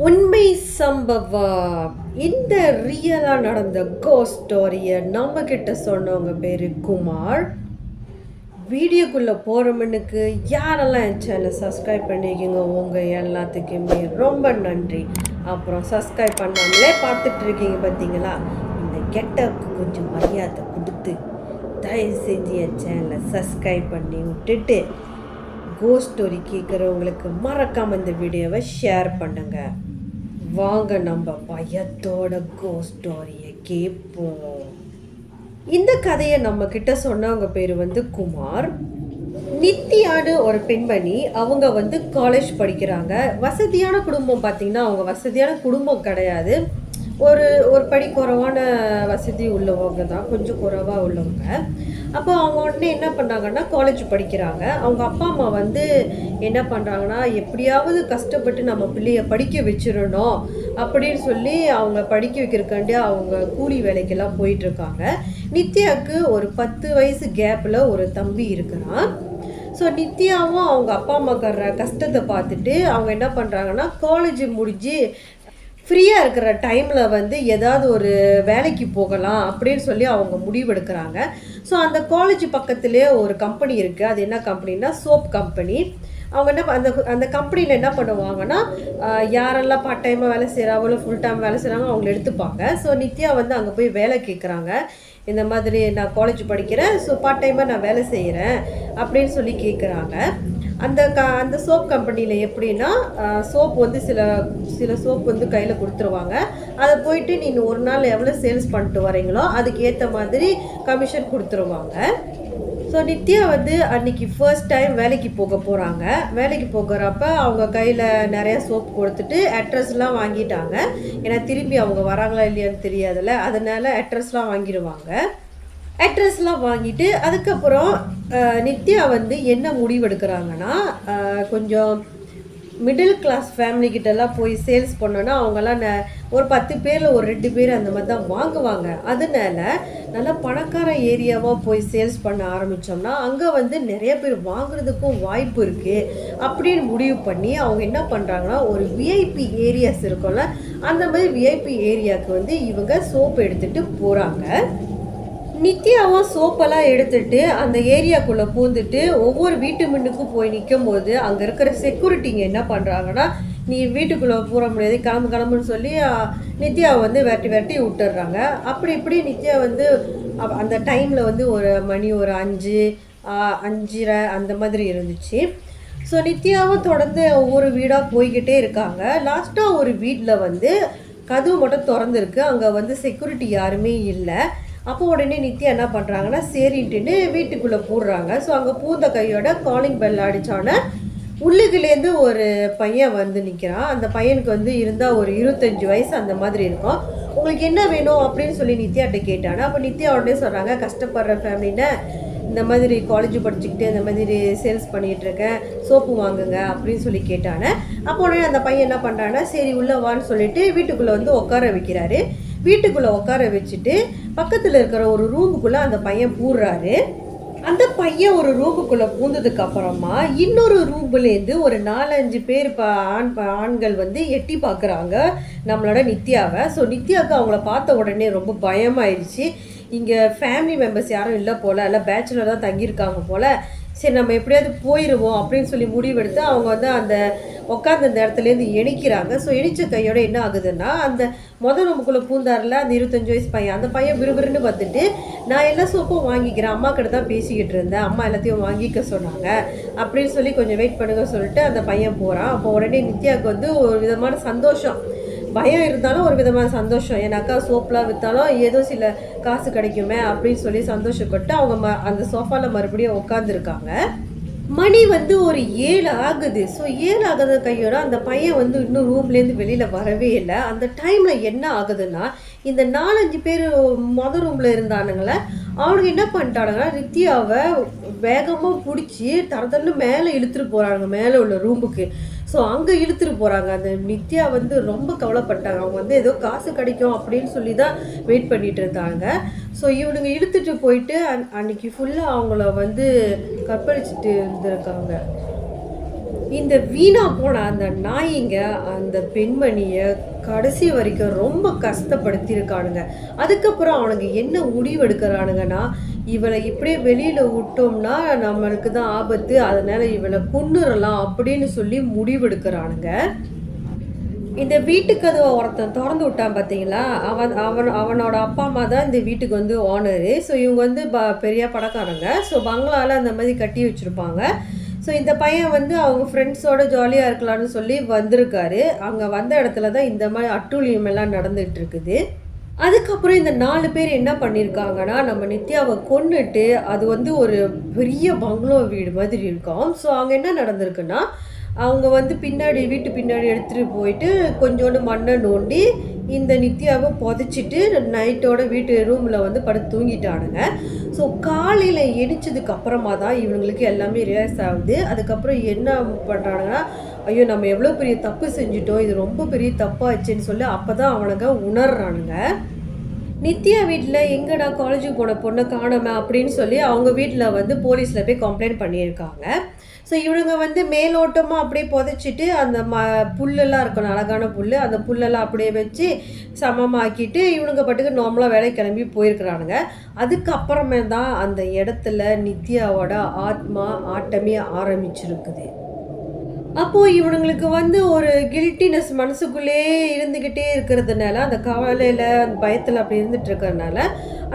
உண்மை சம்பவம். இந்த ரியலாக நடந்த கோஸ்ட் ஸ்டோரியை நம்ம கிட்ட சொன்னவங்க பேர் குமார். வீடியோக்குள்ளே போகிறவனுக்கு யாரெல்லாம் என் சேனலை சப்ஸ்கிரைப் பண்ணிக்கிங்க உங்கள் எல்லாத்துக்குமே ரொம்ப நன்றி. அப்புறம் சப்ஸ்கிரைப் பண்ணாமலே பார்த்துட்டு இருக்கீங்க பார்த்தீங்களா, இந்த கெட்டப்புக்கு கொஞ்சம் மரியாதை கொடுத்து தயவு செஞ்சு என் சேனலை சப்ஸ்கிரைப் பண்ணி விட்டுட்டு கோஸ்ட் ஸ்டோரி கேட்குறவங்களுக்கு மறக்காமல் இந்த வீடியோவை ஷேர் பண்ணுங்கள். வாங்க நம்ம பயத்தோட கோஸ்ட் ஸ்டோரியை கேட்போம். இந்த கதையை நம்ம கிட்ட சொன்னவங்க பேர் குமார். நித்தியான்னு ஒரு பெண்மணி. அவங்க காலேஜ் படிக்கிறாங்க. வசதியான குடும்பம். பார்த்திங்கன்னா அவங்க வசதியான குடும்பம் கிடையாது, ஒரு ஒரு படி குறைவான வசதி உள்ளவங்க தான், கொஞ்சம் குறைவாக உள்ளவங்க. அப்போ அவங்க உடனே என்ன பண்ணுறாங்கன்னா காலேஜ் படிக்கிறாங்க. அவங்க அப்பா அம்மா என்ன பண்ணுறாங்கன்னா, எப்படியாவது கஷ்டப்பட்டு நம்ம பிள்ளைய படிக்க வச்சிடணும் அப்படின்னு சொல்லி அவங்க படிக்க வைக்கிறக்காண்டி அவங்க கூலி வேலைக்கெல்லாம் போயிட்டுருக்காங்க. நித்யாவுக்கு ஒரு 10 வயசு கேப்பில் ஒரு தம்பி இருக்கிறான். ஸோ நித்யாவும் அவங்க அப்பா அம்மாக்கார கஷ்டத்தை பார்த்துட்டு அவங்க என்ன பண்ணுறாங்கன்னா, காலேஜ் முடிஞ்சு ஃப்ரீயாக இருக்கிற டைமில் ஏதாவது ஒரு வேலைக்கு போகலாம் அப்படின்னு சொல்லி அவங்க முடிவெடுக்கிறாங்க. ஸோ அந்த காலேஜ் பக்கத்துலேயே ஒரு கம்பெனி இருக்குது. அது என்ன கம்பெனின்னா சோப் கம்பெனி. அவங்க என்ன அந்த கம்பெனியில் என்ன பண்ணுவாங்கன்னா, யாரெல்லாம் பார்ட் டைமாக வேலை செய்கிறாங்களோ ஃபுல் டைம் வேலை செய்கிறாங்க அவங்கள எடுத்துப்பாங்க. ஸோ நித்யா அங்கே போய் வேலை கேட்குறாங்க. இந்த மாதிரி நான் காலேஜ் படிக்கிறேன், ஸோ பார்ட் டைமாக நான் வேலை செய்கிறேன் அப்படின்னு சொல்லி கேட்குறாங்க. அந்த சோப் கம்பெனியில் எப்படின்னா, சோப் சில சோப் கையில் கொடுத்துருவாங்க. அதை போயிட்டு நீங்கள் ஒரு நாள் எவ்வளோ சேல்ஸ் பண்ணிட்டு வரீங்களோ அதுக்கு ஏற்ற மாதிரி கமிஷன் கொடுத்துருவாங்க. ஸோ நித்யா அன்றைக்கி ஃபர்ஸ்ட் டைம் வேலைக்கு போக போகிறாங்க. வேலைக்கு போகிறப்ப அவங்க கையில் நிறையா சோப் கொடுத்துட்டு அட்ரஸ்லாம் வாங்கிட்டாங்க. ஏன்னா திரும்பி அவங்க வராங்களா இல்லையான்னு தெரியாதுல்ல, அதனால் அட்ரஸ்லாம் வாங்கிடுவாங்க. அட்ரஸ்லாம் வாங்கிட்டு அதுக்கப்புறம் நித்யா என்ன முடிவெடுக்கிறாங்கன்னா, கொஞ்சம் மிடில் கிளாஸ் ஃபேமிலிக்கிட்டெல்லாம் போய் சேல்ஸ் பண்ணோன்னா அவங்கெல்லாம் ஒரு 10 பேரில் ஒரு 2 பேர் அந்த மாதிரி தான் வாங்குவாங்க. அதனால நல்லா பணக்கார ஏரியாவாக போய் சேல்ஸ் பண்ண ஆரம்பித்தோம்னா அங்கே நிறைய பேர் வாங்குறதுக்கும் வாய்ப்பு இருக்குது அப்படின்னு முடிவு பண்ணி அவங்க என்ன பண்ணுறாங்கன்னா, ஒரு விஐபி ஏரியாஸ் இருக்கும்ல, அந்த மாதிரி விஐபி ஏரியாவுக்கு இவங்க சோப்பு எடுத்துகிட்டு போகிறாங்க. நித்யாவும் சோப்பெல்லாம் எடுத்துட்டு அந்த ஏரியாக்குள்ளே பூந்துட்டு ஒவ்வொரு வீட்டு முன்னுக்கும் போய் நிற்கும் போது அங்கே இருக்கிற செக்யூரிட்டிங்க என்ன பண்ணுறாங்கன்னா, நீ வீட்டுக்குள்ளே போக முடியாது, கிளம்புன்னு சொல்லி நித்யாவை விரட்டி விட்டுடுறாங்க. அப்படி இப்படி நித்யா அந்த டைமில் ஒரு மணி ஒரு 5 5:30 அந்த மாதிரி இருந்துச்சு. ஸோ நித்யாவும் தொடர்ந்து ஒவ்வொரு வீடாக போய்கிட்டே இருக்காங்க. லாஸ்ட்டாக ஒரு வீட்டில் கதவு மட்டும் திறந்துருக்கு. அங்கே செக்யூரிட்டி யாருமே இல்லை. அப்போ உடனே நித்யா என்ன பண்ணுறாங்கன்னா, சரின்ட்டுன்னு வீட்டுக்குள்ளே போடுறாங்க. ஸோ அங்கே பூந்த கையோட காலிங் பெல் அடித்தோன்னே உள்ளுக்குலேருந்து ஒரு பையன் நிற்கிறான். அந்த பையனுக்கு இருந்தால் ஒரு 25 வயசு அந்த மாதிரி இருக்கும். உங்களுக்கு என்ன வேணும் அப்படின்னு சொல்லி நித்யாட்ட கேட்டானே. அப்போ நித்யா உடனே சொல்கிறாங்க, கஷ்டப்படுற ஃபேமிலின்னு இந்த மாதிரி காலேஜ் படிச்சுக்கிட்டு இந்த மாதிரி சேல்ஸ் பண்ணிகிட்ருக்கேன், சோப்பு வாங்குங்க அப்படின்னு சொல்லி கேட்டானே. அப்போ உடனே அந்த பையன் என்ன பண்ணுறான்னா, சரி உள்ளே வான்னு சொல்லிட்டு வீட்டுக்குள்ளே உட்கார வைக்கிறாரு. வீட்டுக்குள்ளே உட்கார வச்சுட்டு பக்கத்தில் இருக்கிற ஒரு ரூமுக்குள்ளே அந்த பையன் பூடுறாரு. அந்த பையன் ஒரு ரூமுக்குள்ளே பூந்ததுக்கு அப்புறமா இன்னொரு ரூம்லேருந்து ஒரு 4-5 பேர் ஆண்கள் எட்டி பார்க்குறாங்க நம்மளோட நித்யாவை. ஸோ நித்யாவுக்கு அவங்கள பார்த்த உடனே ரொம்ப பயமாயிடுச்சு. இங்கே ஃபேமிலி மெம்பர்ஸ் யாரும் இல்லை போல், எல்லாம் பேச்சுலர் தான் தங்கியிருக்காங்க போல், சரி நம்ம எப்படியாவது போயிடுவோம் அப்படின்னு சொல்லி முடிவெடுத்து அவங்க அந்த உட்காந்து அந்த இடத்துலேருந்து எணிக்கிறாங்க. ஸோ எணிச்ச கையோட என்ன ஆகுதுன்னா, அந்த முதல் ரூமுக்குள்ளே பூந்தாரில் அந்த 25 வயசு பையன், அந்த பையன் விறுவிறுன்னு பார்த்துட்டு, நான் எல்லா சோப்பும் வாங்கிக்கிறேன், அம்மா கிட்ட தான் பேசிக்கிட்டு இருந்தேன், அம்மா எல்லாத்தையும் வாங்கிக்க சொன்னாங்க அப்படின்னு சொல்லி கொஞ்சம் வெயிட் பண்ணுங்க சொல்லிட்டு அந்த பையன் போகிறான். அப்போ உடனே நித்யாவுக்கு ஒரு விதமான சந்தோஷம், பயம் இருந்தாலும் ஒரு விதமான சந்தோஷம். ஏன்னாக்கா சோப்லாம் விற்றாலும் ஏதோ சில காசு கிடைக்குமே அப்படின்னு சொல்லி சந்தோஷப்பட்டு அவங்க அந்த சோஃபாவில் மறுபடியும் உட்காந்துருக்காங்க. மணி ஒரு 7 ஆகுது. ஸோ 7 ஆகுது கையோட அந்த பையன் இன்னும் ரூம்லேருந்து வெளியில் வரவே இல்லை. அந்த டைமில் என்ன ஆகுதுன்னா, இந்த 4-5 பேர் மொதல் ரூமில் இருந்தானுங்களே அவனுக்கு என்ன பண்ணிட்டானுங்கன்னா, நித்யாவை வேகமாக பிடிச்சி தரத்தன்னு மேலே இழுத்துட்டு போகிறாங்க, மேலே உள்ள ரூமுக்கு. ஸோ அங்கே இழுத்துட்டு போகிறாங்க. அந்த நித்யா ரொம்ப கவலைப்பட்டாங்க. அவங்க ஏதோ காசு கிடைக்கும் அப்படின்னு சொல்லி தான் வெயிட் பண்ணிகிட்டு இருந்தாங்க. ஸோ இவனுங்க இழுத்துட்டு போயிட்டு அன்னைக்கு ஃபுல்லாக அவங்கள கற்பழிச்சிட்டு இருந்திருக்காங்க. இந்த வீணா போன அந்த நாய்ங்க அந்த பெண்மணியை கடைசி வரைக்கும் ரொம்ப கஷ்டப்படுத்தியிருக்கானுங்க. அதுக்கப்புறம் அவனுங்க என்ன முடிவெடுக்கிறானுங்கன்னா, இவளை இப்படியே வெளியில விட்டோம்னா நம்மளுக்கு தான் ஆபத்து. அதனால இவளை கொன்னுறலாம் அப்படின்னு சொல்லி முடிவெடுக்கிறானுங்க. இந்த வீட்டு கதவை ஒருத்தன் திறந்து விட்டான் பார்த்தீங்களா? அவனோட அப்பா, அம்மா தான் இந்த வீட்டுக்கு வந்து ஓனரு. ஸோ இவங்க வந்து பெரிய பணக்காரங்க. ஸோ பங்களால அந்த மாதிரி கட்டி வச்சிருப்பாங்க. ஸோ இந்த பையன் வந்து அவங்க ஃப்ரெண்ட்ஸோட ஜாலியாக இருக்கலாம்னு சொல்லி வந்திருக்காரு. அங்கே வந்த இடத்துல தான் இந்த மாதிரி அட்டூழியம் எல்லாம் நடந்துட்டு இருக்குது. அதுக்கப்புறம் இந்த 4 பேர் என்ன பண்ணியிருக்காங்கன்னா, நம்ம நித்யாவை கொன்னுட்டு அது வந்து ஒரு பெரிய பங்களோ வீடு மாதிரி இருக்கும். ஸோ அங்கே என்ன நடந்திருக்குன்னா, அவங்க வந்து பின்னாடி வீட்டு பின்னாடி எடுத்துகிட்டு போயிட்டு கொஞ்சோண்டு மண்ணை நோண்டி இந்த நித்யாவை புதைச்சிட்டு நைட்டோட வீட்டு ரூமில் வந்து படுத்து தூங்கிட்டானுங்க. ஸோ காலையில் எணிச்சதுக்கு அப்புறமா தான் இவங்களுக்கு எல்லாமே ரியலைஸ் ஆகுது. அதுக்கப்புறம் என்ன பண்ணுறானுங்கன்னா, ஐயோ நம்ம எவ்வளோ பெரிய தப்பு செஞ்சுட்டோம், இது ரொம்ப பெரிய தப்பாச்சுன்னு சொல்லி அப்போ தான் அவனுங்க உணர்றானுங்க. நித்யா வீட்டில் எங்கடா காலேஜுக்கு போன பொண்ணை காணோமே அப்படின்னு சொல்லி அவங்க வீட்டில் வந்து போலீஸில் போய் கம்ப்ளைண்ட் பண்ணியிருக்காங்க. ஸோ இவனுங்க வந்து மேலோட்டமாக அப்படியே புதைச்சிட்டு அந்த புல்லெல்லாம் இருக்கணும், அழகான புல், அந்த புல்லெல்லாம் அப்படியே வச்சு சமமாக்கிட்டு இவனுங்க பாட்டுக்கு நார்மலாக வேலை கிளம்பி போயிருக்கிறானுங்க. அதுக்கப்புறமே தான் அந்த இடத்துல நித்யாவோட ஆத்மா ஆட்டமே ஆரம்பிச்சிருக்குது. அப்போது இவனுங்களுக்கு வந்து ஒரு கில்ட்டினஸ் மனசுக்குள்ளேயே இருந்துக்கிட்டே இருக்கிறதுனால, அந்த கவலையில் அந்த பயத்தில் அப்படி இருந்துட்டு இருக்கிறதுனால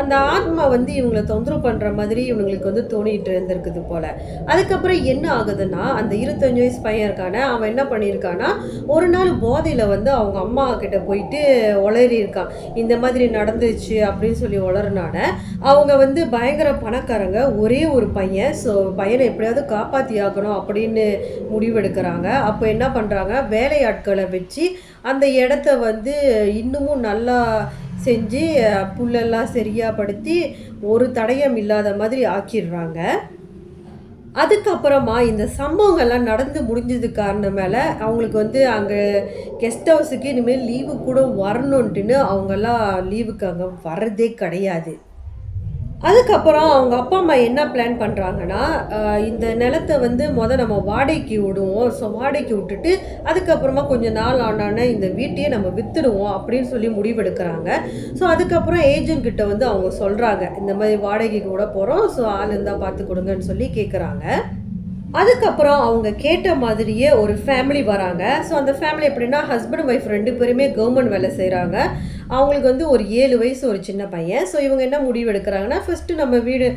அந்த ஆத்மா வந்து இவங்களை தொந்தரவு பண்ணுற மாதிரி இவங்களுக்கு வந்து தோணிகிட்டு இருந்திருக்குது போல். அதுக்கப்புறம் என்ன ஆகுதுன்னா, அந்த 25 வயசு பையன் இருக்கானே, அவன் என்ன பண்ணியிருக்கான்னா, ஒரு நாள் போதையில் வந்து அவங்க அம்மா கிட்ட போயிட்டு உளறி இருக்கான். இந்த மாதிரி நடந்துச்சு அப்படின்னு சொல்லி உளறினான அவங்க வந்து பயங்கர பணக்காரங்க, ஒரே ஒரு பையன். ஸோ பையனை எப்படியாவது காப்பாற்றி ஆகணும் அப்படின்னு முடிவெடுக்கிறாங்க. அப்போ என்ன பண்ணுறாங்க, வேலையாட்களை வச்சு அந்த இடத்த வந்து இன்னமும் நல்லா செஞ்சு புல்லெல்லாம் சரியாக படுத்தி ஒரு தடயம் இல்லாத மாதிரி ஆக்கிடுறாங்க. அதுக்கப்புறமா இந்த சம்பவங்கள்லாம் நடந்து முடிஞ்சது காரணமால அவங்களுக்கு வந்து அங்கே கெஸ்ட் ஹவுஸுக்கு இனிமேல் லீவு கூட வரணுன்ட்டுன்னு அவங்கெல்லாம் லீவுக்கு அங்கே வர்றதே கிடையாது. அதுக்கப்புறம் அவங்க அப்பா அம்மா என்ன பிளான் பண்ணுறாங்கன்னா, இந்த நிலத்தை வந்து நம்ம வாடகைக்கு விடுவோம். ஸோ வாடகைக்கு விட்டுட்டு அதுக்கப்புறமா கொஞ்சம் நாள் ஆனானே இந்த வீட்டையே நம்ம விற்றுடுவோம் அப்படின்னு சொல்லி முடிவெடுக்கிறாங்க. ஸோ அதுக்கப்புறம் ஏஜென்ட்கிட்ட வந்து அவங்க சொல்கிறாங்க, இந்த மாதிரி வாடகைக்கு விட போகிறோம், ஸோ ஆள் இருந்தால் பார்த்து கொடுங்கன்னு சொல்லி கேட்குறாங்க. அதுக்கப்புறம் அவங்க கேட்ட மாதிரியே ஒரு ஃபேமிலி வராங்க. ஸோ அந்த ஃபேமிலி எப்படின்னா, ஹஸ்பண்ட் ஒய்ஃப் 2 பேருமே கவர்மெண்ட் வேலை செய்கிறாங்க. அவங்களுக்கு வந்து ஒரு 7 வயசு ஒரு சின்ன பையன். ஸோ இவங்க என்ன முடிவு எடுக்கிறாங்கன்னா, ஃபஸ்ட்டு நம்ம வீடு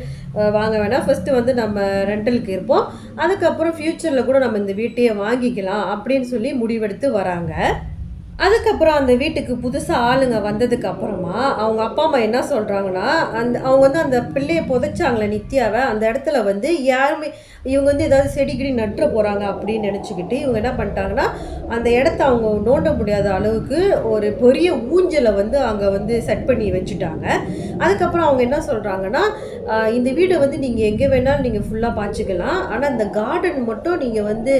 வாங்க வேணாம், ஃபஸ்ட்டு வந்து நம்ம ரெண்டலுக்கு இருப்போம், அதுக்கப்புறம் ஃப்யூச்சரில் கூட நம்ம இந்த வீட்டையே வாங்கிக்கலாம் அப்படின்னு சொல்லி முடிவெடுத்து வராங்க. அதுக்கப்புறம் அந்த வீட்டுக்கு புதுசாக ஆளுங்க வந்ததுக்கு அப்புறமா அவங்க அப்பா அம்மா என்ன சொல்கிறாங்கன்னா, அவங்க வந்து அந்த பிள்ளையை புதைச்சாங்களே நித்யாவை, அந்த இடத்துல வந்து யாருமே இவங்க வந்து ஏதாவது செடிகிடி நட்டுற போகிறாங்க அப்படின்னு நினச்சிக்கிட்டு இவங்க என்ன பண்ணிட்டாங்கன்னா, அந்த இடத்த அவங்க நோண்ட முடியாத அளவுக்கு ஒரு பெரிய ஊஞ்சலை வந்து அங்கே வந்து செட் பண்ணி வச்சுட்டாங்க. அதுக்கப்புறம் அவங்க என்ன சொல்கிறாங்கன்னா, இந்த வீடை வந்து நீங்கள் எங்கே வேணாலும் நீங்கள் ஃபுல்லாக பாய்ச்சிக்கலாம், ஆனால் இந்த கார்டன் மட்டும் நீங்கள் வந்து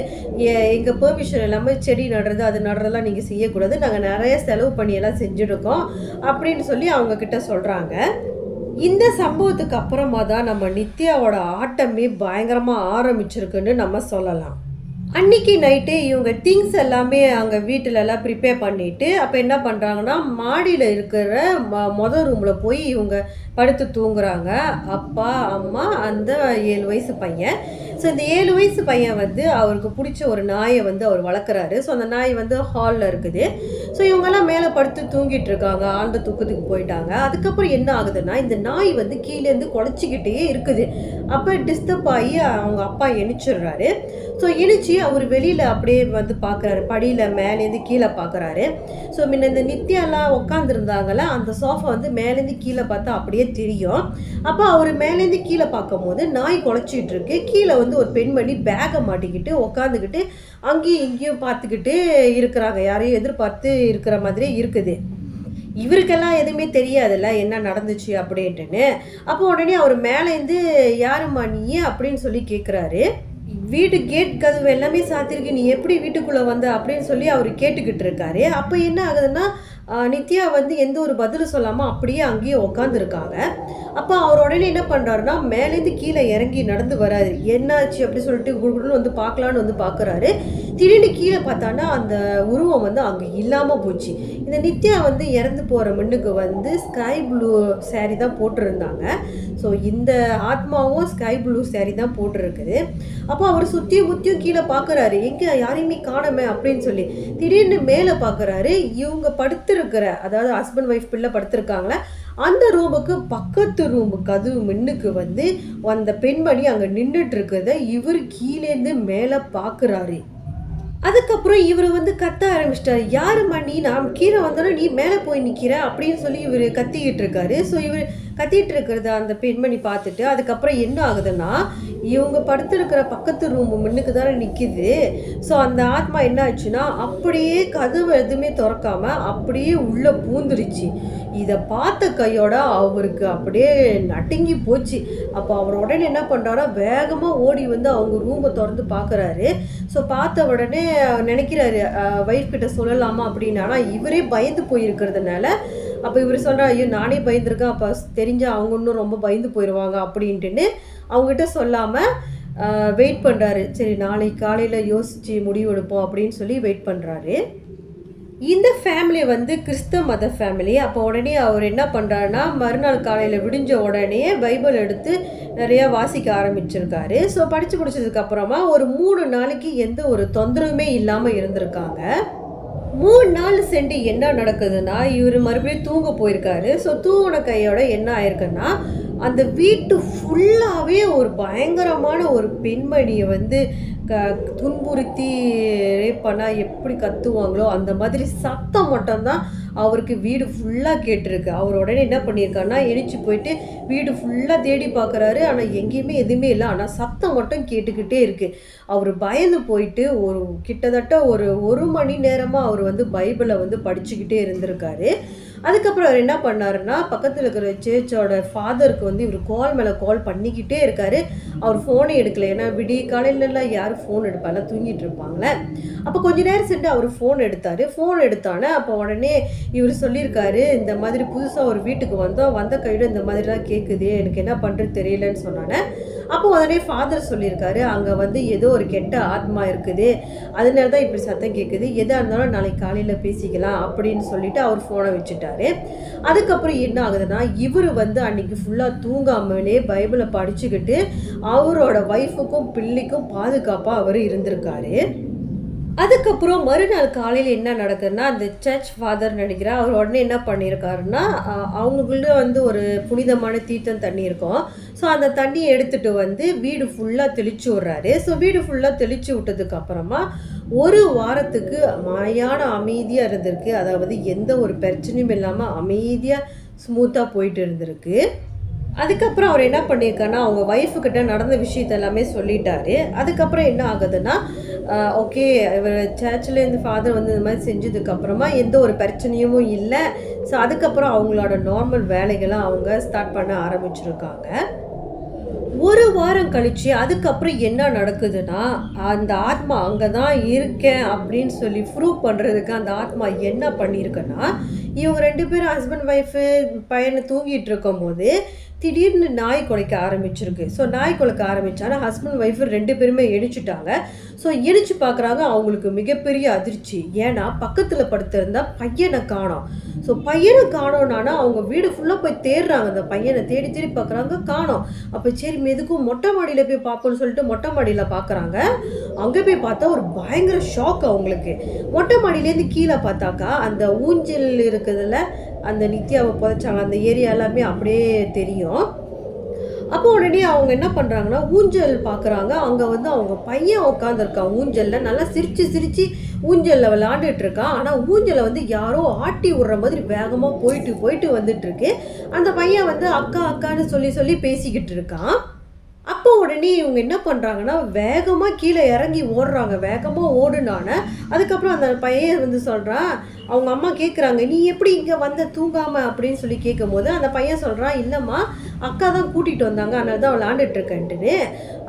எங்கள் பெர்மிஷன் இல்லாமல் செடி நடுறது அது நடுறதெல்லாம் நீங்கள் செய்யக்கூடாது, நாங்கள் நிறைய செலவு பண்ணி எல்லாம் செஞ்சுருக்கோம் அப்படின்னு சொல்லி அவங்க கிட்ட சொல்கிறாங்க. இந்த சம்பவத்துக்கு அப்புறமா தான் நம்ம நித்யாவோட ஆட்டமே பயங்கரமாக ஆரம்பிச்சிருக்குன்னு நம்ம சொல்லலாம். அன்றைக்கி நைட்டு இவங்க திங்ஸ் எல்லாமே அங்கே வீட்டிலலாம் ப்ரிப்பேர் பண்ணிவிட்டு அப்போ என்ன பண்ணுறாங்கன்னா, மாடியில் இருக்கிற மொதல் ரூமில் போய் இவங்க படுத்து தூங்குறாங்க. அப்பா, அம்மா, அந்த 7 வயசு பையன். ஸோ இந்த 7 வயசு பையன் வந்து அவருக்கு பிடிச்ச ஒரு நாயை வந்து அவர் வளர்க்குறாரு. ஸோ அந்த நாய் வந்து ஹாலில் இருக்குது. ஸோ இவங்கெல்லாம் மேலே படுத்து தூங்கிட்டு இருக்காங்க, ஆழ்ந்த தூக்கத்துக்கு போயிட்டாங்க. அதுக்கப்புறம் என்ன ஆகுதுன்னா, இந்த நாய் வந்து கீழேருந்து குலைச்சிக்கிட்டே இருக்குது. அப்போ டிஸ்டர்ப் ஆகி அவங்க அப்பா எணிச்சிடுறாரு. ஸோ எணிச்சு அவர் வெளியில் அப்படியே வந்து பார்க்குறாரு, படியில் மேலேருந்து கீழே பார்க்குறாரு. ஸோ முன்ன இந்த நித்யாலாம் உட்காந்துருந்தாங்கள அந்த சோஃபா வந்து மேலேருந்து கீழே பார்த்தா அப்படியே தெரியும். அப்போ அவர் மேலேருந்து கீழே பார்க்கும்போது நாய் குலைச்சிட்டு இருக்கு. கீழே வந்து ஒரு பெண்மணி பேக்கை மாட்டிக்கிட்டு உட்காந்துக்கிட்டு அங்கேயும் இங்கேயும் பார்த்துக்கிட்டு இருக்கிறாங்க, யாரையும் எதிர்பார்த்து இருக்கிற மாதிரியே இருக்குது. இவருக்கெல்லாம் எதுவுமே தெரியாதுல்ல என்ன நடந்துச்சு அப்படின்ட்டுன்னு. அப்போ உடனே அவர் மேலேருந்து யாரும்மா நீ அப்படின்னு சொல்லி கேட்குறாரு. வீடு கேட் கதவு எல்லாமே சாத்திருக்கு, நீ எப்படி வீட்டுக்குள்ளே வந்த அப்படின்னு சொல்லி அவர் கேட்டுக்கிட்டு இருக்காரு. அப்போ என்ன ஆகுதுன்னா, நித்யா வந்து எந்த ஒரு பதிலும் சொல்லாமல் அப்படியே அங்கேயே உக்காந்துருக்காங்க. அப்போ அவர் உடனே என்ன பண்ணுறாருன்னா மேலேருந்து கீழே இறங்கி நடந்து வராரு. என்னாச்சு அப்படி சொல்லிட்டு குடுகுடுன்னு வந்து பார்க்கலான்னு வந்து பார்க்குறாரு. திடீர்னு கீழே பார்த்தான்னா அந்த உருவம் வந்து அங்கே இல்லாமல் போச்சு. இந்த நித்யா வந்து இறந்து போகிற மண்ணுக்கு வந்து ஸ்கை ப்ளூ சேரீ தான் போட்டிருந்தாங்க. ஸோ இந்த ஆத்மாவும் ஸ்கை ப்ளூ சேரீ தான் போட்டிருக்குது. அப்போ அவர் சுற்றியும் முத்தியும் கீழே பார்க்குறாரு, எங்கே யாரையுமே காணமே அப்படின்னு சொல்லி. திடீர்னு மேலே பார்க்குறாரு, இவங்க படுத்திருக்கிற அதாவது ஹஸ்பண்ட் ஒய்ஃப் பிள்ளை படுத்திருக்காங்களே அந்த ரூமுக்கு பக்கத்து ரூமு கதவு மின்னுக்கு வந்து அந்த பெண்மணி அங்கே நின்றுட்டு இருக்கிறத இவர் கீழேருந்து மேலே பார்க்குறாரு. அதுக்கப்புறம் இவர் வந்து கத்த ஆரம்பிச்சிட்டாரு, யாரும்மா நீ, நான் கீழே வந்தோன்னா நீ மேலே போய் நிற்கிற அப்படின்னு சொல்லி இவர் கத்திக்கிட்டு இருக்காரு. ஸோ இவர் கத்திட்டு இருக்கிறத அந்த பெண்மணி பார்த்துட்டு அதுக்கப்புறம் என்ன ஆகுதுன்னா, இவங்க படுத்திருக்கிற பக்கத்து ரூம் முன்னுக்கு தானே நிற்கிது. ஸோ அந்த ஆத்மா என்ன ஆச்சுன்னா அப்படியே கதவு எதுவுமே திறக்காம அப்படியே உள்ளே பூந்துருச்சு. இதை பார்த்த கையோட அவருக்கு அப்படியே நடுங்கி போச்சு. அப்போ அவர் உடனே என்ன பண்ணுறாரா, வேகமாக ஓடி வந்து அவங்க ரூமை திறந்து பார்க்குறாரு. ஸோ பார்த்த உடனே நினைக்கிறாரு ஒய்ஃப் கிட்ட சொல்லலாமா அப்படின்னு. ஆனால் இவரே பயந்து போயிருக்கிறதுனால அப்போ இவர் சொல்கிறா, ஐயோ நானே பயந்துருக்கேன், அப்போ தெரிஞ்சால் அவங்க இன்னும் ரொம்ப பயந்து போயிடுவாங்க அப்படின்ட்டுன்னு அவங்ககிட்ட சொல்லாமல் வெயிட் பண்ணுறாரு. சரி நாளைக்கு காலையில் யோசித்து முடிவெடுப்போம் அப்படின்னு சொல்லி வெயிட் பண்ணுறாரு. இந்த ஃபேமிலி வந்து கிறிஸ்தவ மத ஃபேமிலி. அப்போ உடனே அவர் என்ன பண்ணுறாருன்னா, மறுநாள் காலையில் விடிஞ்ச உடனே பைபிள் எடுத்து நிறையா வாசிக்க ஆரம்பிச்சிருக்காரு. ஸோ படித்து முடிச்சதுக்கப்புறமா ஒரு 3 நாளைக்கு எந்த ஒரு தொந்தரவுமே இல்லாமல் இருந்திருக்காங்க. 3 நாள் சென்று என்ன நடக்குதுன்னா, இவர் மறுபடியும் தூங்க போயிருக்காரு. ஸோ தூங்கின கையோட என்ன ஆயிருக்குன்னா, அந்த வீட்டு ஃபுல்லாகவே ஒரு பயங்கரமான ஒரு பெண்மணியை வந்து துன்புறுத்தி ரேப் பண்ணால் எப்படி கத்துவாங்களோ அந்த மாதிரி சத்தம் மட்டும்தான் அவருக்கு வீடு ஃபுல்லாக கேட்டிருக்கு. அவர் உடனே என்ன பண்ணியிருக்காருன்னா, எழுச்சி போயிட்டு வீடு ஃபுல்லாக தேடி பார்க்குறாரு. ஆனால் எங்கேயுமே எதுவுமே இல்லை. ஆனால் சத்தம் மட்டும் கேட்டுக்கிட்டே இருக்குது. அவர் பயந்து போயிட்டு கிட்டத்தட்ட ஒரு மணி நேரமாக அவர் வந்து பைபிளை வந்து படிச்சுக்கிட்டே இருந்திருக்காரு. அதுக்கப்புறம் அவர் என்ன பண்ணாருன்னா, பக்கத்தில் இருக்கிற சேர்ச்சோட ஃபாதருக்கு வந்து இவர் கால் மேலே கால் பண்ணிக்கிட்டே இருக்காரு. அவர் ஃபோனே எடுக்கல. ஏன்னா விடிய காலையிலலாம் யாரும் ஃபோன் எடுப்பாங்க, தூங்கிட்டு இருப்பாங்களே. அப்போ கொஞ்ச நேரம் சென்று அவர் ஃபோன் எடுத்தார். ஃபோன் எடுத்தானே அப்போ உடனே இவர் சொல்லியிருக்காரு, இந்த மாதிரி புதுசாக ஒரு வீட்டுக்கு வந்த கையோட இந்த மாதிரி தான் கேட்குது, எனக்கு என்ன பண்ணுறது தெரியலன்னு சொன்னானே. அப்போ உடனே ஃபாதர் சொல்லியிருக்காரு, அங்கே வந்து ஏதோ ஒரு கெட்ட ஆத்மா இருக்குது, அதனால தான் இப்படி சத்தம் கேட்குது, எதாக இருந்தாலும் நாளைக்கு காலையில் பேசிக்கலாம் அப்படின்னு சொல்லிட்டு அவர் ஃபோனை வச்சுட்டாரு. அதுக்கப்புறம் என்ன ஆகுதுன்னா, இவர் வந்து அன்னைக்கு ஃபுல்லாக தூங்காமலே பைபிளை படிச்சுக்கிட்டு அவரோட ஒய்ஃபுக்கும் பிள்ளைக்கும் பாதுகாப்பாக அவர் இருந்திருக்காரு. அதுக்கப்புறம் மறுநாள் காலையில் என்ன நடக்குதுன்னா, அந்த சர்ச் ஃபாதர் நினைக்கிறேன், அவர் உடனே என்ன பண்ணியிருக்காருன்னா, அவங்களுக்குள்ள வந்து ஒரு புனிதமான தீர்த்தம் தண்ணி இருக்கும். ஸோ அந்த தண்ணியை எடுத்துகிட்டு வந்து வீடு ஃபுல்லாக தெளிச்சு விட்றாரு. ஸோ வீடு ஃபுல்லாக தெளிச்சு விட்டதுக்கு அப்புறமா ஒரு வாரத்துக்கு மயான அமைதியாக இருந்திருக்கு. அதாவது எந்த ஒரு பிரச்சனையும் இல்லாமல் அமைதியாக ஸ்மூத்தாக போயிட்டு இருந்திருக்கு. அதுக்கப்புறம் அவர் என்ன பண்ணியிருக்காருன்னா, அவங்க ஒய்ஃபுக்கிட்ட நடந்த விஷயத்த எல்லாமே சொல்லிட்டாரு. அதுக்கப்புறம் என்ன ஆகுதுன்னா, ஓகே இவர் சர்ச்சில் ஃபாதர் வந்து இந்த மாதிரி செஞ்சதுக்கப்புறமா எந்த ஒரு பிரச்சனையும் இல்லை. ஸோ அதுக்கப்புறம் அவங்களோட நார்மல் வேலைகளை அவங்க ஸ்டார்ட் பண்ண ஆரம்பிச்சிருக்காங்க. ஒரு வாரம் கழிச்சு அதுக்கப்புறம் என்ன நடக்குதுன்னா, அந்த ஆத்மா அங்கே தான் இருக்கேன் அப்படின்னு சொல்லி ப்ரூவ் பண்ணுறதுக்கு அந்த ஆத்மா என்ன பண்ணியிருக்குன்னா, இவங்க 2 பேரும் ஹஸ்பண்ட் ஒய்ஃபு பையனை தூங்கிட்டு இருக்கும் போது திடீர்னு நாய் குலைக்க ஆரம்பிச்சிருக்கு. ஸோ நாய் குலைக்க ஆரம்பித்தானா ஹஸ்பண்ட் ஒய்ஃபு 2 பேருமே எடிச்சுட்டாங்க. ஸோ எடிச்சு பார்க்குறாங்க. அவங்களுக்கு மிகப்பெரிய அதிர்ச்சி. ஏன்னா பக்கத்தில் படுத்திருந்தா பையனை காணோம். ஸோ பையனை காணோன்னா அவங்க வீடு ஃபுல்லாக போய் தேடுறாங்க. அந்த பையனை தேடி தேடி பார்க்குறாங்க, காணோம். அப்போ சரி எதுக்கும் மொட்டை மாடியில் போய் பார்ப்போன்னு சொல்லிட்டு மொட்டை மாடியில் பார்க்குறாங்க. அங்கே போய் பார்த்தா ஒரு பயங்கர ஷாக் அவங்களுக்கு. மொட்டை மாடியிலேருந்து கீழே பார்த்தாக்கா அந்த ஊஞ்சல் இருக்குதுல்ல, அந்த நித்யாவை புதைச்சாங்க அந்த ஏரியா எல்லாமே அப்படியே தெரியும். அப்போ உடனே அவங்க என்ன பண்ணுறாங்கன்னா, ஊஞ்சல் பார்க்குறாங்க. அங்கே வந்து அவங்க பையன் உட்காந்துருக்கான் ஊஞ்சலில், நல்லா சிரித்து ஊஞ்சலில் விளாண்டுட்டு இருக்கான். ஆனால் ஊஞ்சலை வந்து யாரோ ஆட்டி விடுற மாதிரி வேகமாக போயிட்டு வந்துட்டுருக்கு. அந்த பையன் வந்து அக்கா அக்கான்னு சொல்லி பேசிக்கிட்டு இருக்கான். அப்போ உடனே இவங்க என்ன பண்ணுறாங்கன்னா, வேகமாக கீழே இறங்கி ஓடுறாங்க. வேகமாக ஓடுனானே அதுக்கப்புறம் அந்த பையன் வந்து சொல்கிறான், அவங்க அம்மா கேட்குறாங்க, நீ எப்படி இங்கே வந்த தூங்காமல் அப்படின்னு சொல்லி கேட்கும் போது அந்த பையன் சொல்கிறான், இல்லைம்மா அக்கா தான் கூட்டிகிட்டு வந்தாங்க, அதனால தான் விளாண்டுட்டு இருக்கேன்ட்டுன்னு.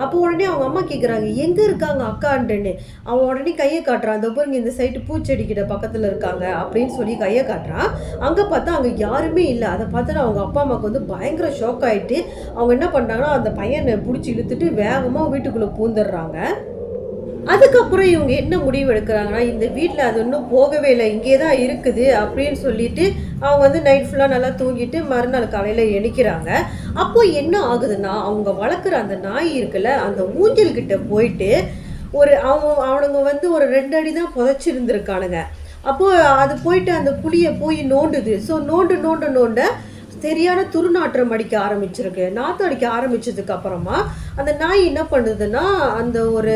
அப்போ உடனே அவங்க அம்மா கேட்குறாங்க, எங்கே இருக்காங்க அக்கான்ட்டுன்னு. அவன் உடனே கையை காட்டுறான், அந்த பாருங்க இந்த சைட்டு பூச்செடிக்கிட்ட பக்கத்தில் இருக்காங்க அப்படின்னு சொல்லி கையை காட்டுறான். அங்கே பார்த்தா அங்கே யாருமே இல்லை. அதை பார்த்துட்டு அவங்க அப்பா அம்மாவுக்கு வந்து பயங்கர ஷாக் ஆகிட்டு அவங்க என்ன பண்ணுறாங்கன்னா அந்த பையனை பிடிச்சி இழுத்துட்டு வேகமாக வீட்டுக்குள்ளே பூந்துடுறாங்க. அதுக்கப்புறம் இவங்க என்ன முடிவு எடுக்கிறாங்கன்னா, இந்த வீட்டில் அது இன்னும் போகவே இல்லை, இங்கே தான் இருக்குது அப்படின்னு சொல்லிட்டு அவங்க வந்து நைட் ஃபுல்லாக நல்லா தூங்கிட்டு மறுநாள் காலையில் எணிக்கிறாங்க. அப்போ என்ன ஆகுதுன்னா, அவங்க வளர்க்குற அந்த நாய் இருக்குல்ல, அந்த ஊஞ்சல்கிட்ட போயிட்டு அவனுங்க வந்து ஒரு 2 அடி தான் புதைச்சிருந்துருக்கானுங்க. அப்போது அது போயிட்டு அந்த குழியை போய் நோண்டுது. ஸோ நோண்ட சரியான துர்நாற்றம் அடிக்க ஆரம்பிச்சிருக்கு. நாற்றம் அடிக்க ஆரம்பிச்சதுக்கு அப்புறமா அந்த நாய் என்ன பண்ணுதுன்னா, அந்த ஒரு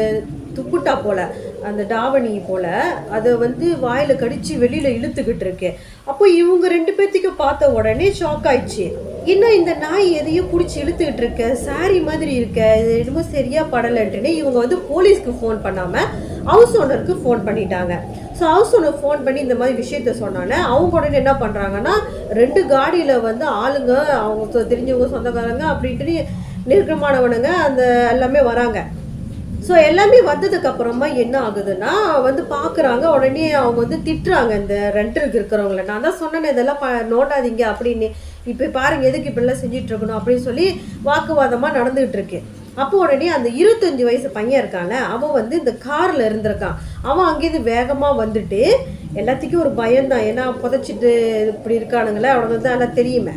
துப்புட்டா போல், அந்த டாவணி போல் அதை வந்து வாயில் கடித்து வெளியில் இழுத்துக்கிட்டு இருக்கு. அப்போ இவங்க 2 பேர்த்துக்கு பார்த்த உடனே ஷாக் ஆயிடுச்சு. இன்னும் இந்த நாய் எதையும் பிடிச்சி இழுத்துக்கிட்டு இருக்க, சாரி மாதிரி இருக்க, இது என்னமோ சரியாக படலைன்ட்டுன்னு இவங்க வந்து போலீஸ்க்கு ஃபோன் பண்ணாமல் ஹவுஸ் ஓனருக்கு ஃபோன் பண்ணிட்டாங்க. ஸோ ஹவுஸ் ஓனர் ஃபோன் பண்ணி இந்த மாதிரி விஷயத்த சொன்னானே அவங்க உடனே என்ன பண்ணுறாங்கன்னா, 2 காடியில் வந்து ஆளுங்க, அவங்க தெரிஞ்சவங்க சொந்தக்காரங்க அப்படின்ட்டு நெருக்கமானவனுங்க அந்த எல்லாமே வராங்க. ஸோ எல்லாமே வந்ததுக்கப்புறமா என்ன ஆகுதுன்னா வந்து பார்க்குறாங்க. உடனே அவங்க வந்து திட்டுறாங்க இந்த ரெண்டலுக்கு இருக்கிறவங்கள. நான் தான் சொன்னேன் இதெல்லாம் நோண்டாதீங்க அப்படின்னு, இப்போ பாருங்கள் எதுக்கு இப்படிலாம் செஞ்சிட்ருக்கணும் அப்படின்னு சொல்லி வாக்குவாதமாக நடந்துகிட்டு இருக்கு. அப்போ உடனே அந்த 25 வயசு பையன் இருக்காங்க, அவன் வந்து இந்த காரில் இருந்திருக்கான். அவன் அங்கேருந்து வேகமாக வந்துட்டு, எல்லாத்துக்கும் ஒரு பயம்தான், ஏன்னா புதைச்சிட்டு இப்படி இருக்கானுங்களே அவனுக்கு வந்து அதெல்லாம் தெரியுமே.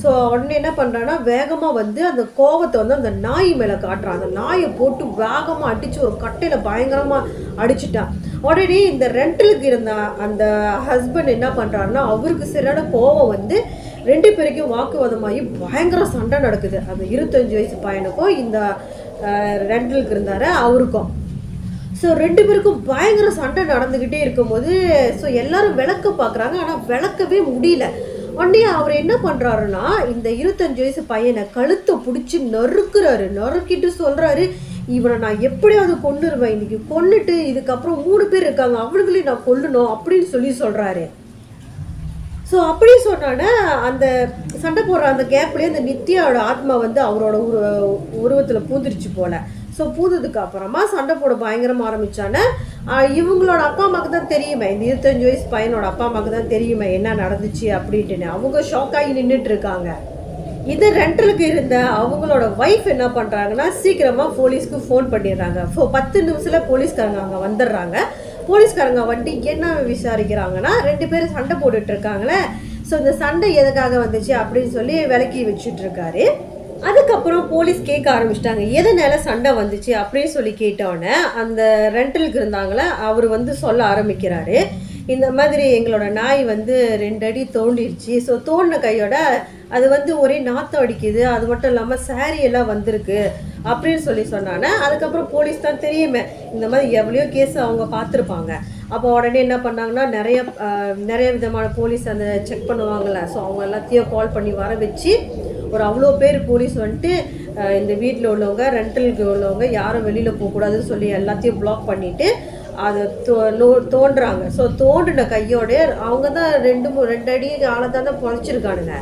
ஸோ உடனே என்ன பண்ணுறான்னா வேகமாக வந்து அந்த கோவத்தை வந்து அந்த நாய் மேலே காட்டுறான். அந்த நாயை போட்டு வேகமாக அடித்து ஒரு கட்டையில் பயங்கரமாக அடிச்சுட்டான். உடனே இந்த ரெண்டலுக்கு இருந்த அந்த ஹஸ்பண்ட் என்ன பண்ணுறாருன்னா, அவருக்கு சரியான கோவம் வந்து 2 பேருக்கும் வாக்குவாதமாகி பயங்கர சண்டை நடக்குது. அந்த 25 வயசு பையனுக்கும் இந்த ரெண்டலுக்கு இருந்தார் அவருக்கும். ஸோ 2 பேருக்கும் பயங்கர சண்டை நடந்துக்கிட்டே இருக்கும்போது ஸோ எல்லோரும் விளக்க பார்க்குறாங்க, ஆனால் விளக்கவே முடியல. உடனே அவர் என்ன பண்ணுறாருன்னா, இந்த 25 வயசு பையனை கழுத்தை பிடிச்சி நறுக்கிட்டு சொல்கிறாரு, இவனை நான் எப்படியாவது கொன்னுருவேன், இன்னைக்கு கொன்னுட்டு இதுக்கப்புறம் 3 பேர் இருக்காங்க அவனுங்களையும் நான் கொல்லணும் அப்படின்னு சொல்கிறாரு. ஸோ அப்படி சொன்னானே அந்த சண்டை போடுற அந்த கேப்லேயே அந்த நித்யாவோட ஆத்மா வந்து அவரோட உருவத்தில் பூந்துருச்சு போல. ஸோ பூந்ததுக்கு அப்புறமா சண்டை போட பயங்கரமாக ஆரம்பித்தானே. இவங்களோட அப்பா அம்மாவுக்கு தான் தெரியுமே, இந்த 25 வயசு பையனோட அப்பா அம்மாவுக்கு தான் தெரியுமே என்ன நடந்துச்சு அப்படின்ட்டுன்னு. அவங்க ஷாக்காகி நின்றுட்டு இருக்காங்க. இது ரெண்டலுக்கு இருந்த அவங்களோட ஒய்ஃப் என்ன பண்ணுறாங்கன்னா, சீக்கிரமாக போலீஸ்க்கு ஃபோன் பண்ணிடுறாங்க. 10 நிமிஷத்தில் போலீஸ்காரங்க அங்கே வந்துடுறாங்க. போலீஸ்காரங்க வந்துட்டு என்ன விசாரிக்கிறாங்கன்னா, 2 பேரும் சண்டை போட்டுட்டு இருக்காங்களே, ஸோ இந்த சண்டை எதுக்காக வந்துச்சு அப்படின்னு சொல்லி விளக்கி வச்சுட்டு இருக்காரு. அதுக்கப்புறம் போலீஸ் கேட்க ஆரம்பிச்சிட்டாங்க, எதனால சண்டை வந்துச்சு அப்படின்னு சொல்லி கேட்டோன்னே அந்த ரெண்டலுக்கு இருந்தாங்களே அவர் வந்து சொல்ல ஆரம்பிக்கிறாரு, இந்த மாதிரி எங்களோட நாய் வந்து 2 அடி தோண்டிடுச்சு. ஸோ தோண்டின கையோட அது வந்து ஒரே நாற்றம் அடிக்குது, அது மட்டும் இல்லாமல் சாரி எல்லாம் வந்திருக்கு அப்படின்னு சொல்லி சொன்னானே. அதுக்கப்புறம் போலீஸ் தான் தெரியுமே, இந்த மாதிரி எவ்வளோ கேஸ் அவங்க பார்த்துருப்பாங்க. அப்போ உடனே என்ன பண்ணாங்கன்னா, நிறைய விதமான போலீஸ் அந்த செக் பண்ணுவாங்கள்ல, ஸோ அவங்க எல்லாத்தையும் கால் பண்ணி வர வச்சு ஒரு அவ்வளோ பேர் போலீஸ் வந்துட்டு இந்த வீட்டில் உள்ளவங்க ரெண்டலுக்கு உள்ளவங்க யாரும் வெளியில் போகக்கூடாதுன்னு சொல்லி எல்லாத்தையும் பிளாக் பண்ணிவிட்டு அதை தோன்றுறாங்க. ஸோ தோண்டின கையோட அவங்க தான் 2 அடி ஆளை தானே புதைச்சிருக்கானுங்க.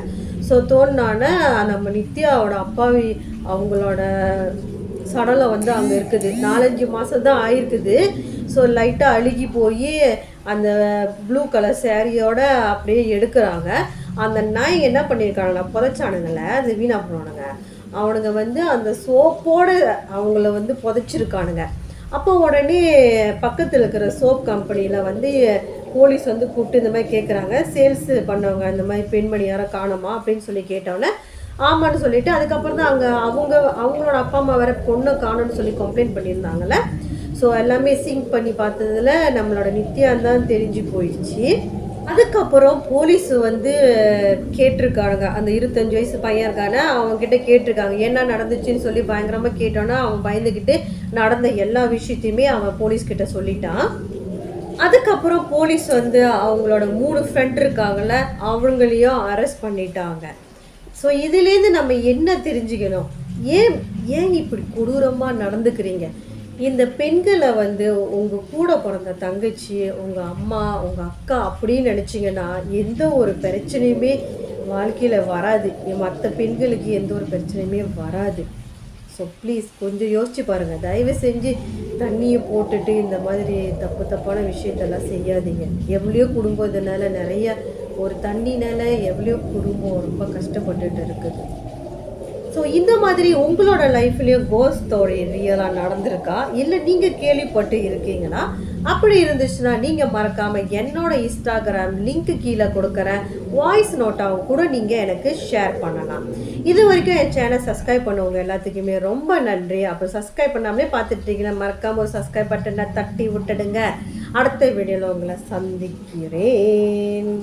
ஸோ தோண்டினான நம்ம நித்யாவோட அப்பாவி அவங்களோட சடலம் வந்து அங்கே இருக்குது. 4-5 மாதம் தான் ஆயிருக்குது. ஸோ லைட்டாக அழுகி போய் அந்த ப்ளூ கலர் சேரீயோட அப்படியே எடுக்கிறாங்க. அந்த நாய் என்ன பண்ணியிருக்கானுங்க, புதைச்சானுங்கள அது வீணா போனானுங்க, அவனுங்க வந்து அந்த சோப்போடு அவங்கள வந்து புதைச்சிருக்கானுங்க. அப்போ உடனே பக்கத்தில் இருக்கிற சோப் கம்பெனியில் வந்து போலீஸ் வந்து கூப்பிட்டு இந்த மாதிரி கேட்குறாங்க, சேல்ஸ் பண்ணவங்க இந்த மாதிரி பெண்மணி யாரை காணுமா அப்படின்னு சொல்லி கேட்டோன்னே ஆமான்னு சொல்லிவிட்டு அதுக்கப்புறம் தான் அங்கே அவங்களோட அப்பா அம்மா வேறு பொண்ணை காணும்னு சொல்லி கம்ப்ளைண்ட் பண்ணியிருந்தாங்கள்ல. ஸோ எல்லாமே சிங்க் பண்ணி பார்த்ததில் நம்மளோட நித்யான் தான் தெரிஞ்சு போயிடுச்சு. அதுக்கப்புறம் போலீஸ் வந்து கேட்டிருக்காங்க, அந்த 25 வயசு பையன் இருக்கான அவங்கக்கிட்ட கேட்டிருக்காங்க என்ன நடந்துச்சுன்னு சொல்லி பயங்கரமாக கேட்டோன்னா அவன் பயந்துக்கிட்டு நடந்த எல்லா விஷயத்தையுமே அவன் போலீஸ்கிட்ட சொல்லிட்டான். அதுக்கப்புறம் போலீஸ் வந்து அவங்களோட 3 ஃப்ரெண்ட் இருக்காங்கள்ல அவங்களையும் அரெஸ்ட் பண்ணிட்டாங்க. ஸோ இதுலேருந்து நம்ம என்ன தெரிஞ்சுக்கணும், ஏன் இப்படி கொடூரமாக நடந்துக்கிறீங்க? இந்த பெண்களை வந்து உங்கள் கூட பிறந்த தங்கச்சி, உங்கள் அம்மா, உங்கள் அக்கா அப்படின்னு நினச்சிங்கன்னா எந்த ஒரு பிரச்சனையுமே வாழ்க்கையில் வராது. மற்ற பெண்களுக்கு எந்த ஒரு பிரச்சனையுமே வராது. ஸோ ப்ளீஸ் கொஞ்சம் யோசிச்சு பாருங்கள். தயவு செஞ்சு தண்ணியை போட்டுட்டு இந்த மாதிரி தப்பான விஷயத்தெல்லாம் செய்யாதீங்க. எவ்வளோ குடும்பம் இதனால் நிறைய ஒரு தண்ணினால் எவ்வளோ குடும்பம் ரொம்ப கஷ்டப்பட்டுட்டு இருக்குது. ஸோ இந்த மாதிரி உங்களோட லைஃப்லேயும் கோஸ்ட் ஸ்டோரி ரியலாக நடந்திருக்கா, இல்லை நீங்கள் கேள்விப்பட்டு இருக்கீங்கன்னா, அப்படி இருந்துச்சுன்னா நீங்கள் மறக்காமல் என்னோட இன்ஸ்டாகிராம் லிங்க்கு கீழே கொடுக்குறேன், வாய்ஸ் நோட்டாகவும் கூட நீங்கள் எனக்கு ஷேர் பண்ணலாம். இது வரைக்கும் என் சேனல் சப்ஸ்கிரைப் பண்ணவங்க எல்லாத்துக்குமே ரொம்ப நன்றி. அப்புறம் சப்ஸ்கிரைப் பண்ணாமலே பார்த்துட்டீங்கன்னா மறக்காமல் ஒரு சப்ஸ்கிரைப் பட்டனை தட்டி விட்டுடுங்க. அடுத்த வீடியோவில் உங்களை சந்திக்கிறேன்.